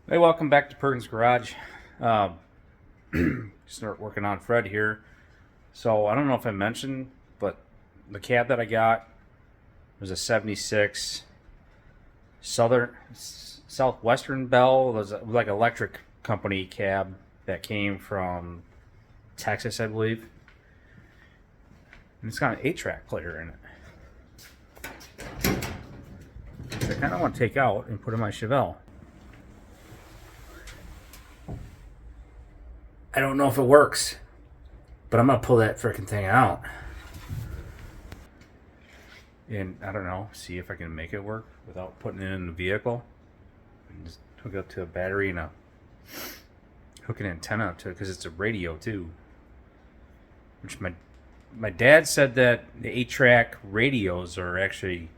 Hey, welcome back to Perkins Garage. Um, Start working on Fred here. So I don't know if I mentioned, but the cab that I got was a '76 Southwestern Bell. It was like electric company cab that came from Texas, I believe. And it's got an 8-track player in it, which I kind of want to take out and put in my Chevelle. I don't know if it works, but I'm gonna pull that freaking thing out. And I don't know, see if I can make it work without putting it in the vehicle. And just hook it up to a battery and hook an antenna up to it because it's a radio too. Which my dad said that the 8-track radios are actually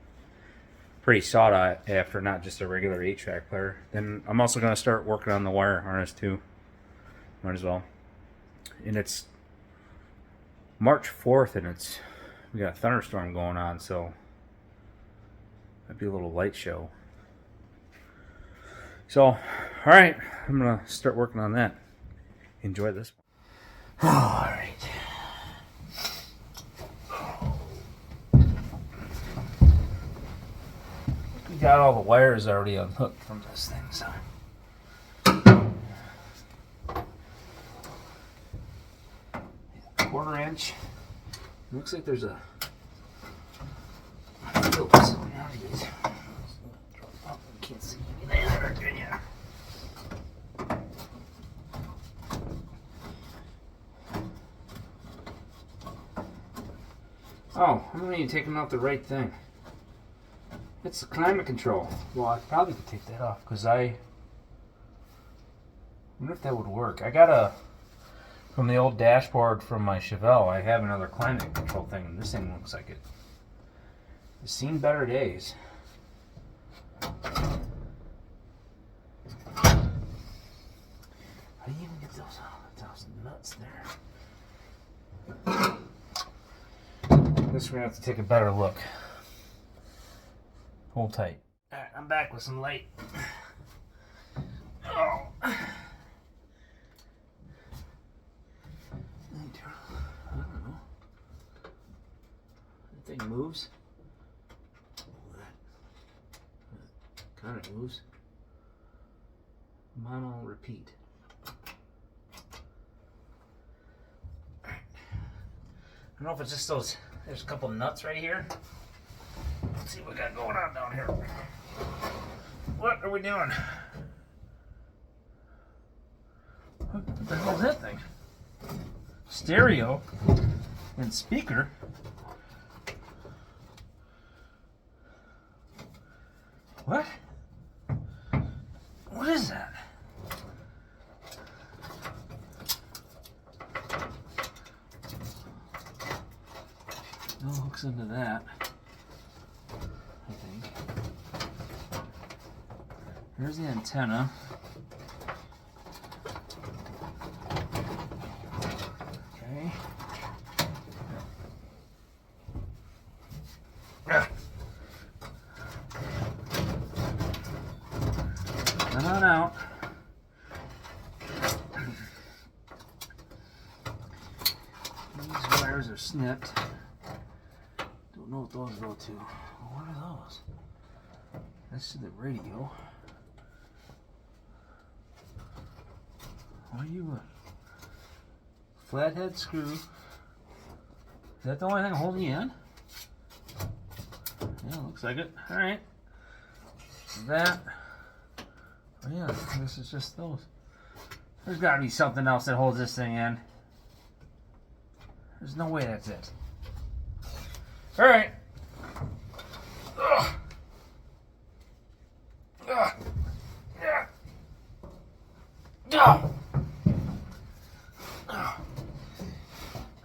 pretty sought after, not just a regular 8-track player. Then I'm also gonna start working on the wire harness too. Might as well. And it's March 4th, and we got a thunderstorm going on, so that'd be a little light show. So, all right, I'm gonna start working on that. Enjoy this one. All right. We got all the wires already unhooked from this thing, so. Quarter-inch. Looks like there's a. Oops, can't see anything there, can you? Oh, I'm not even taking out the right thing. It's the climate control. Well, I probably could take that off because I wonder if that would work. I got from the old dashboard from my Chevelle, I have another climate control thing, and this thing looks like it's seen better days. How do you even get those nuts there? This we're gonna have to take a better look. Hold tight. Alright, I'm back with some light. Oh. I don't know. That thing moves. Kind of moves. Mono repeat. I don't know if it's just those. There's a couple nuts right here. Let's see what we got going on down here. What are we doing? What the hell is that thing? Stereo and speaker. What? What is that? No hooks into that, I think. Here's the antenna. Okay. Come on out. These wires are snipped. Don't know what those go to. What are those? That's to the radio. What are you? A flathead screw. Is that the only thing holding you in? Yeah, looks like it. Alright. That. Oh yeah, this is just those. There's gotta be something else that holds this thing in. There's no way that's it. Alright.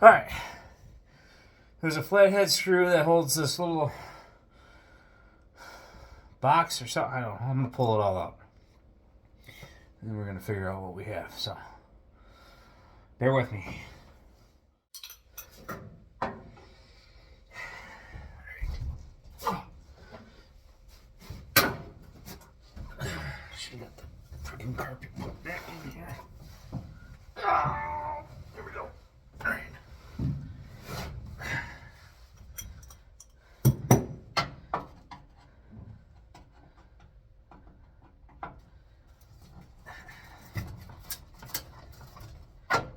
Alright. There's a flathead screw that holds this little box or something. I don't know. I'm going to pull it all up. And then we're going to figure out what we have. So, bear with me. Should have got the freaking carpet put back in here. Oh, there we go. All right.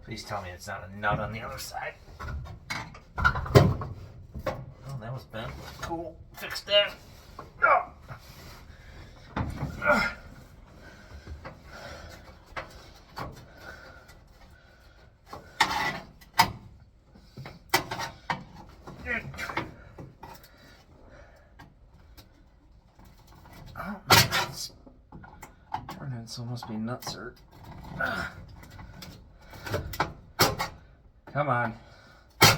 Please tell me it's not a nut on the other side. Oh, that was bent. Cool. Fix that. Oh. Oh, it's turning, so it must be nutser. Come on. How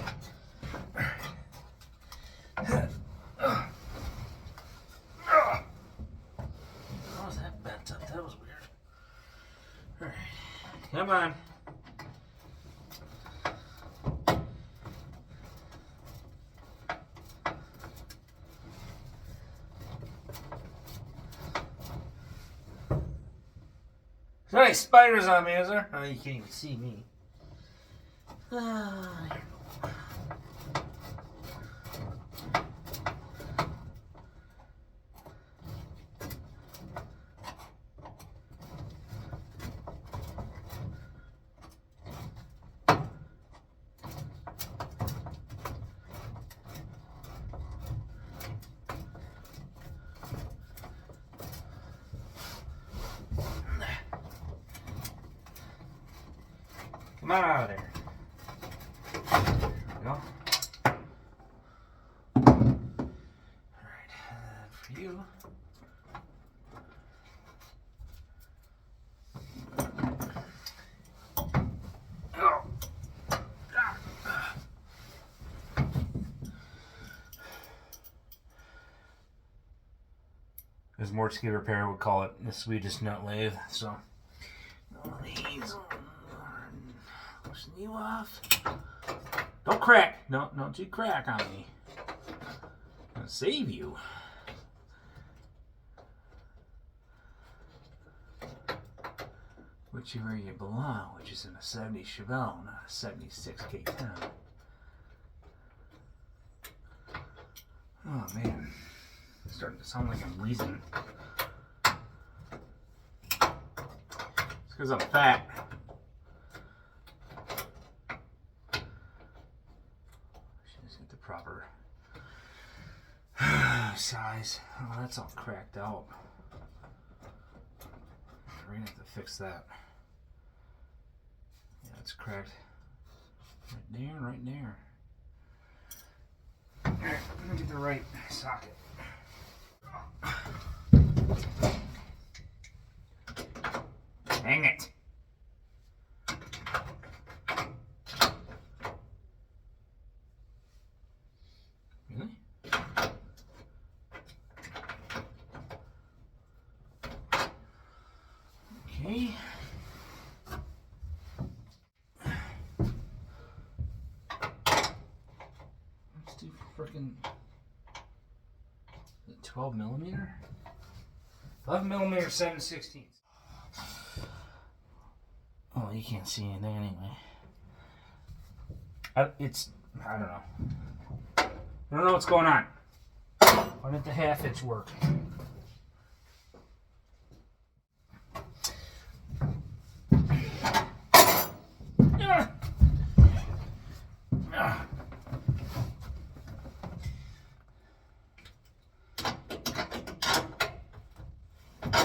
was that bent up? That was weird. Alright. Come on. There's any spiders on me, is there? Oh, you can't even see me. Come on out of there. There we go. Alright, for you. As Mortsky Repair would call it, the Swedish nut lathe. So, all these. Pushing you off. Don't crack. Don't you crack on me. I'm gonna save you. Which is where you belong, which is in a 70 Chevelle, not a 76 K10. Oh man. It's starting to sound like I'm wheezing. It's because I'm fat. Proper size. Oh, that's all cracked out. We're gonna have to fix that. Yeah, it's cracked. Right there. Alright, I'm gonna get the right socket. Dang it. Okay. Let's do freaking 12 millimeter? 11 millimeter 7/16. Oh, you can't see anything anyway. I don't know. I don't know what's going on. Why didn't the half inch work?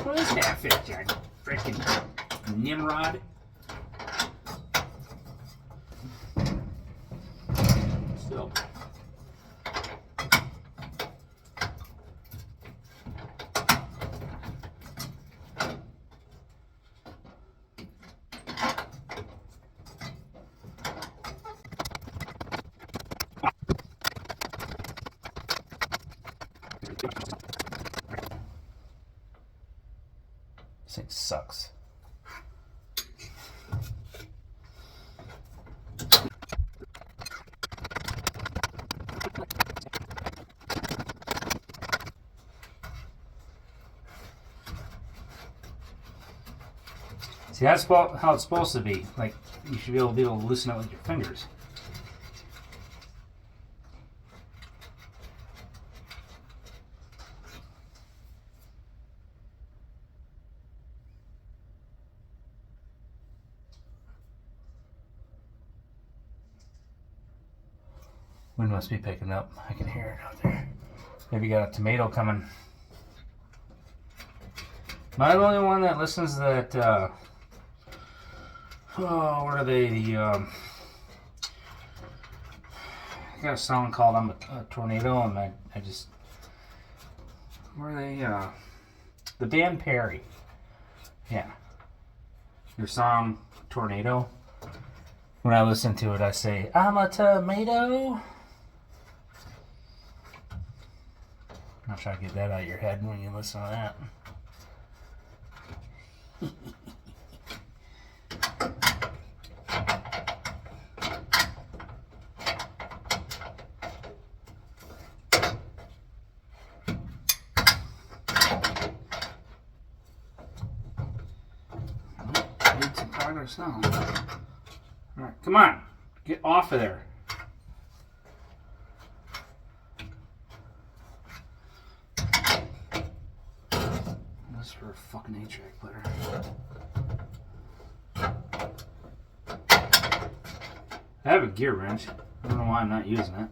What is half inch, you freaking Nimrod? Still. This thing sucks. See, that's how it's supposed to be. Like, you should be able to loosen it with your fingers. Wind must be picking up. I can hear it out there. Maybe you got a tomato coming. Am I the only one that listens to that, what are they? I got a song called I'm a Tornado, and I just, where are they? The band Perry. Yeah. Your song, Tornado. When I listen to it, I say, I'm a tomato. I'll try to get that out of your head when you listen to that. Made some progress now. Alright, come on. Get off of there. That's for a fucking 8-track player. I have a gear wrench. I don't know why I'm not using it.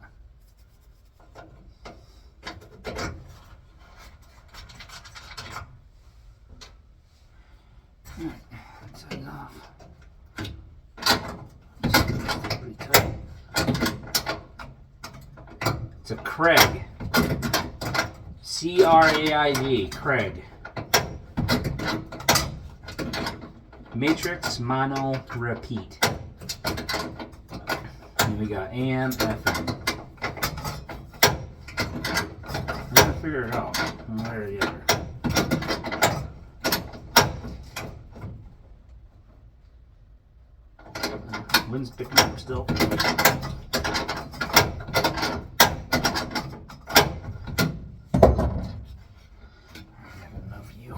Alright, let's take it off. Pretty tight. It's a Craig. C-R-A-I-G. Craig. Matrix Mono Repeat. And we got AM, FM. We're gonna figure it out one way or the other. Wind's picking up still. I have enough of you.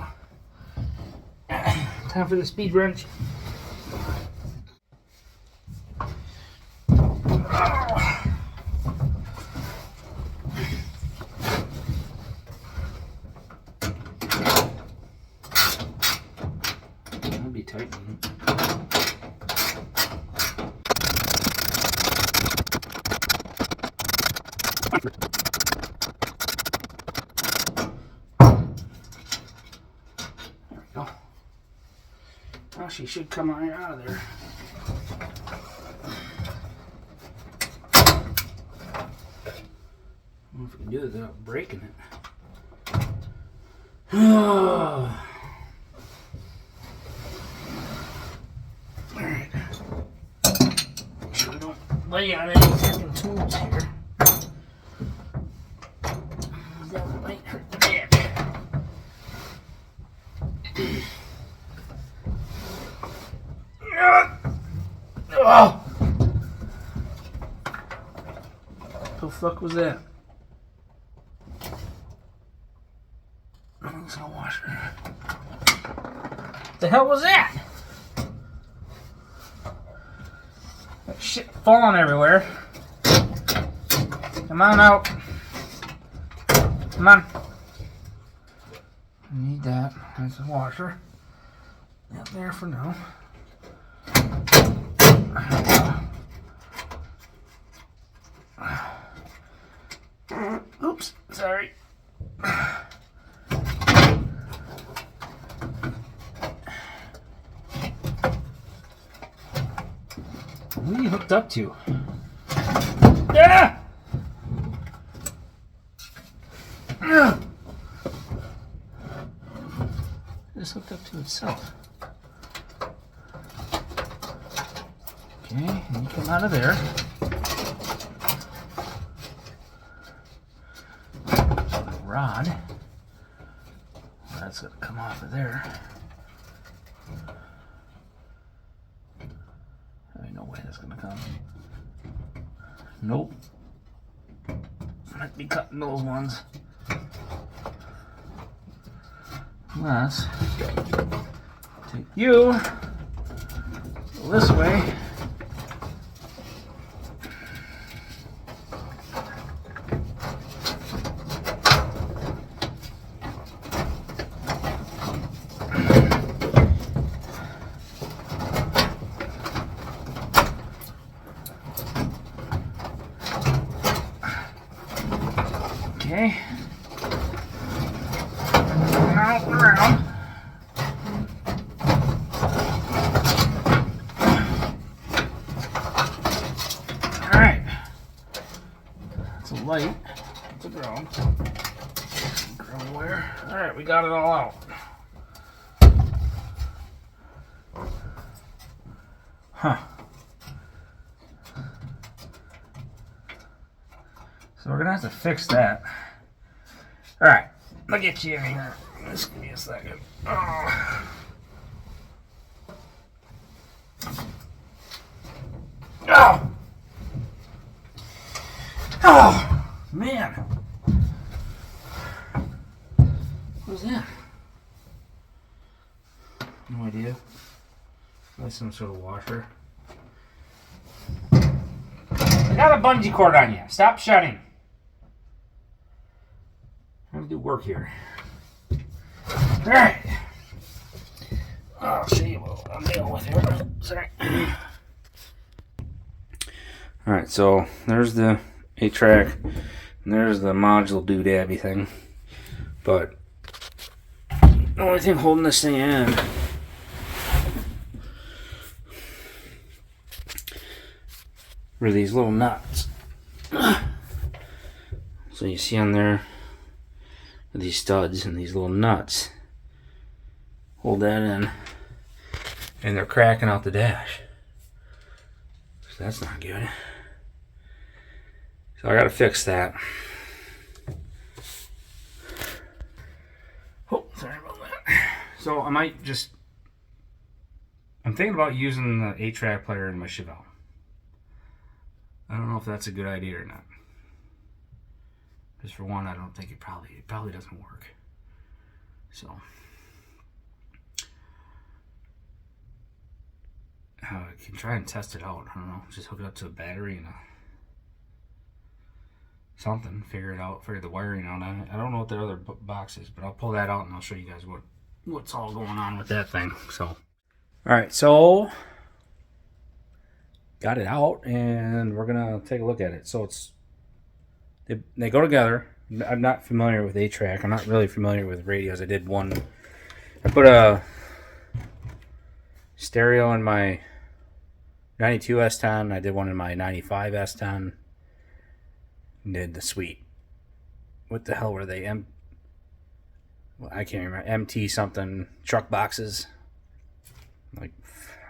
Time for the speed wrench. That'll be tight. There we go. Well, she should come right out of there. I don't know if we can do it without breaking it. Alright. Make sure we don't lay on any fucking tools here. That might hurt the back. Oh! What the fuck was that? It's a washer. What the hell was that? That shit falling everywhere. Come on out. Come on. I need that. That's a washer. Out there for now. Oops, sorry. What are you hooked up to? Ah! It's hooked up to itself. Okay, and you come out of there. The rod. Well, that's going to come off of there. There ain't no way that's going to come. Nope. Might be cutting those ones. Unless, take you. this way. Okay. Out and around. Alright. It's a light. It's a ground. Ground wire. Alright, we got it all out. Huh. So we're gonna have to fix that. Alright, I'll get you in here. Just give me a second. Oh. Oh! Oh! Man! What was that? No idea. That's some sort of washer. I got a bungee cord on you. Stop shouting. I'm gonna do work here. Alright. I'll show you what I'm dealing with here. Sorry. Alright, so there's the 8-track, and there's the module doodabby thing. But the only thing holding this thing in were these little nuts. So you see on there these studs and these little nuts hold that in, and they're cracking out the dash, so that's not good. So I gotta fix that. Oh, sorry about that. So I might just, I'm thinking about using the 8-track player in my Chevelle. I don't know if that's a good idea or not. Because for one, I don't think it probably doesn't work. So I can try and test it out. I don't know. Just hook it up to a battery and something. Figure it out. Figure the wiring out. I don't know what the other box is, but I'll pull that out and I'll show you guys what's all going on with that thing. So, all right. So got it out, and we're gonna take a look at it. So they go together. I'm not familiar with 8-track. I'm not really familiar with radios. I put a stereo in my 92 S10. I did one in my 95 S10. Did the suite. What the hell were they? I can't remember. MT something truck boxes. Like,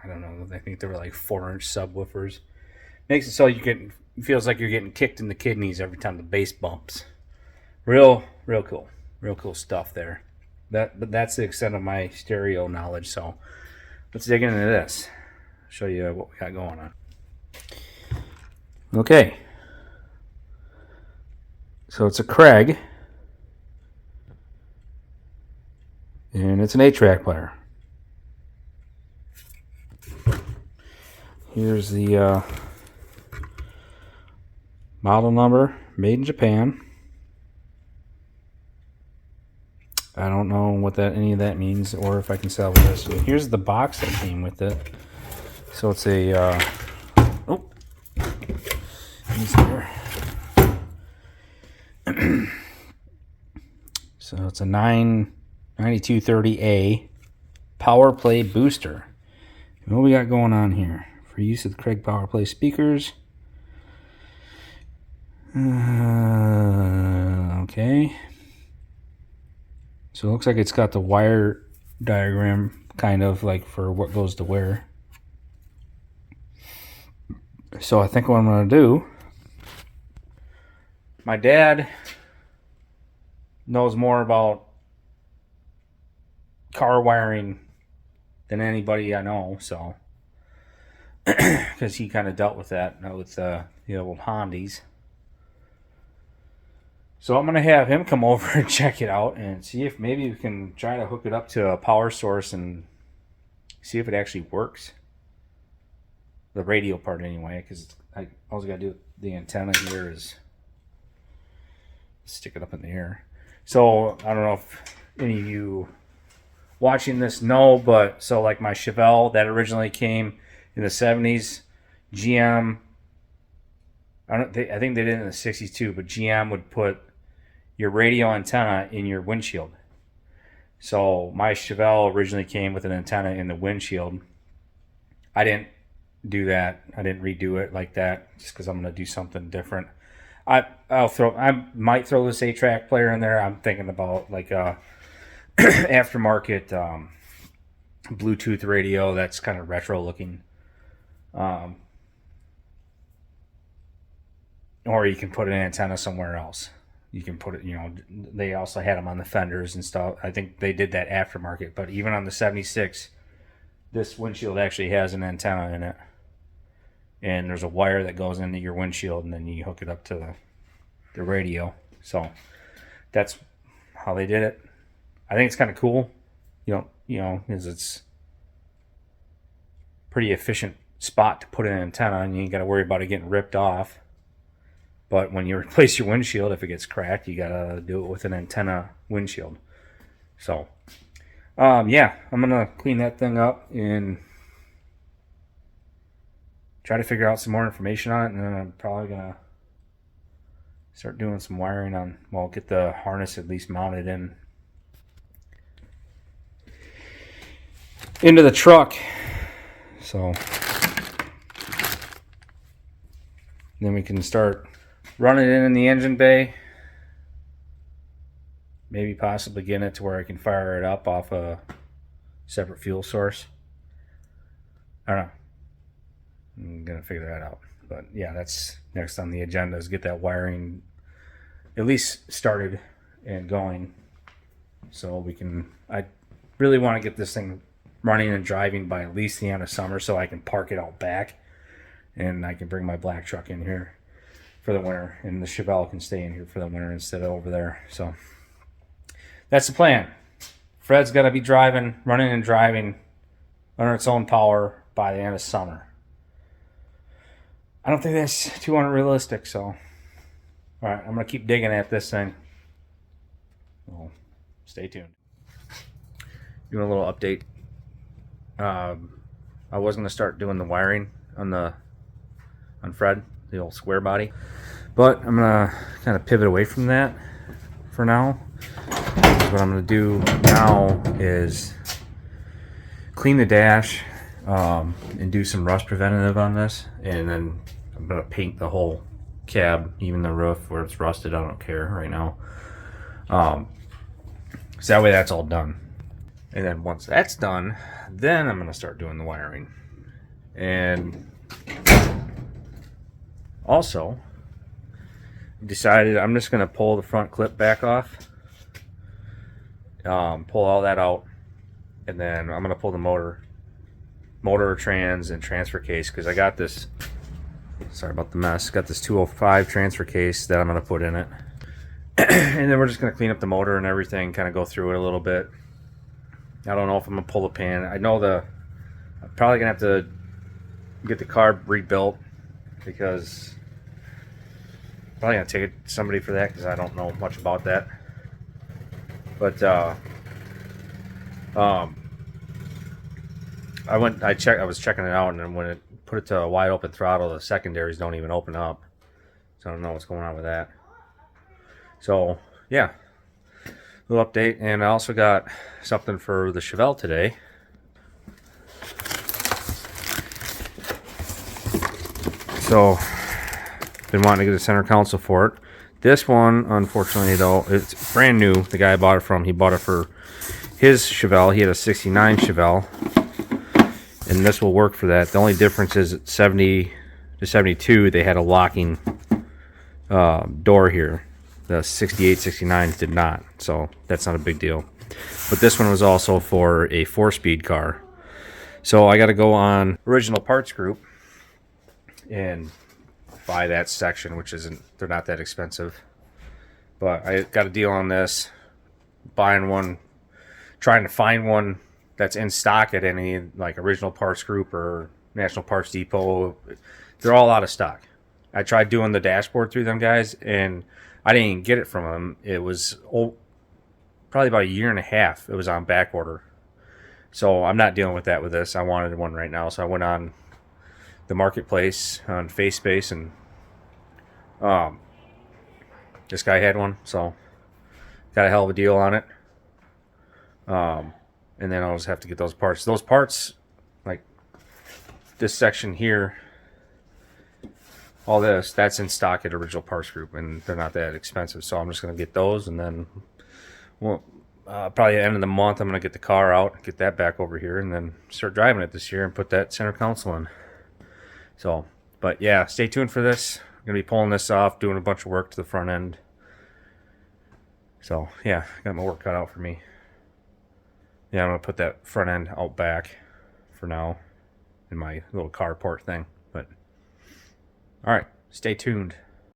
I don't know. I think they were like 4-inch subwoofers. Makes it so it feels like you're getting kicked in the kidneys every time the bass bumps. Real cool. Real cool stuff there. But that's the extent of my stereo knowledge. So let's dig into this. Show you what we got going on. Okay. So it's a Craig. And it's an 8-track player. Here's the model number, made in Japan. I don't know what any of that means, or if I can salvage this. Here's the box that came with it. So it's a he's there. So it's a 9230A power play booster. And what we got going on here? For use of the Craig power play speakers. Okay. So it looks like it's got the wire diagram, kind of like for what goes to where. So I think what I'm going to do, my dad knows more about car wiring than anybody I know, so because he kind of dealt with that with the old Hondas. So I'm going to have him come over and check it out and see if maybe we can try to hook it up to a power source and see if it actually works. the radio part anyway, because all I got to do with the antenna here is stick it up in the air. So I don't know if any of you watching this know, but so like my Chevelle that originally came in the 70s, GM, I think they did it in the 60s too, but GM would put your radio antenna in your windshield. So my Chevelle originally came with an antenna in the windshield. I didn't do that. I didn't redo it like that just because I'm going to do something different. I might throw this 8-track player in there. I'm thinking about like a aftermarket Bluetooth radio that's kind of retro looking. Or you can put an antenna somewhere else. You can put it, they also had them on the fenders and stuff. I think they did that aftermarket, but even on the 76, this windshield actually has an antenna in it. And there's a wire that goes into your windshield, and then you hook it up to the radio. So that's how they did it. I think it's kind of cool, because it's pretty efficient spot to put an antenna, and you ain't got to worry about it getting ripped off. But when you replace your windshield, if it gets cracked, you got to do it with an antenna windshield. So, yeah, I'm going to clean that thing up and try to figure out some more information on it. And then I'm probably going to start doing some wiring on, get the harness at least mounted into the truck. So, then we can start running it in the engine bay. Maybe possibly getting it to where I can fire it up off a separate fuel source. I don't know. I'm going to figure that out. But yeah, that's next on the agenda is get that wiring at least started and going. So we can, I really want to get this thing running and driving by at least the end of summer so I can park it out back. And I can bring my black truck in here for the winter, and the Chevelle can stay in here for the winter instead of over there. So that's the plan. Fred's got to be running and driving under its own power by the end of summer. I don't think that's too unrealistic, so all right, I'm going to keep digging at this thing. Well, stay tuned. Doing a little update. I was going to start doing the wiring on Fred, the old square body, but I'm gonna kind of pivot away from that for now. What I'm gonna do now is clean the dash and do some rust preventative on this, and then I'm gonna paint the whole cab, even the roof where it's rusted. I don't care right now. So that way that's all done, and then once that's done, then I'm gonna start doing the wiring. And also, decided I'm just going to pull the front clip back off, pull all that out, and then I'm going to pull the motor, trans, and transfer case, because I got this, sorry about the mess, got this 205 transfer case that I'm going to put in it. And then we're just going to clean up the motor and everything, kind of go through it a little bit. I don't know if I'm going to pull the pin. I know I'm probably going to have to get the carb rebuilt, because probably gonna take it to somebody for that, because I don't know much about that. But I was checking it out, and then when it put it to a wide open throttle, the secondaries don't even open up. So I don't know what's going on with that. So yeah, little update. And I also got something for the Chevelle today. So been wanting to get a center console for it. This one, unfortunately, though, it's brand new. The guy I bought it from, he bought it for his Chevelle. He had a 69 Chevelle, and this will work for that. The only difference is at 70 to 72, they had a locking door here. The 68, 69 did not, so that's not a big deal. But this one was also for a 4-speed car. So I got to go on Original Parts Group and buy that section, which they're not that expensive. But I got a deal on this, buying one, trying to find one that's in stock at any like Original Parts Group or National Parts Depot. They're all out of stock. I tried doing the dashboard through them guys, and I didn't even get it from them. It was probably about a year and a half. It was on back order. So I'm not dealing with that with this. I wanted one right now, so I went on the marketplace on FaceSpace, and this guy had one, so got a hell of a deal on it. And then I'll just have to get those parts. Those parts, like this section here, all this, that's in stock at Original Parts Group, and they're not that expensive. So I'm just going to get those, and then probably at the end of the month, I'm going to get the car out, get that back over here, and then start driving it this year and put that center console in. So, but yeah, stay tuned for this. I'm going to be pulling this off, doing a bunch of work to the front end. So, yeah, got my work cut out for me. Yeah, I'm going to put that front end out back for now in my little carport thing. But, all right, stay tuned.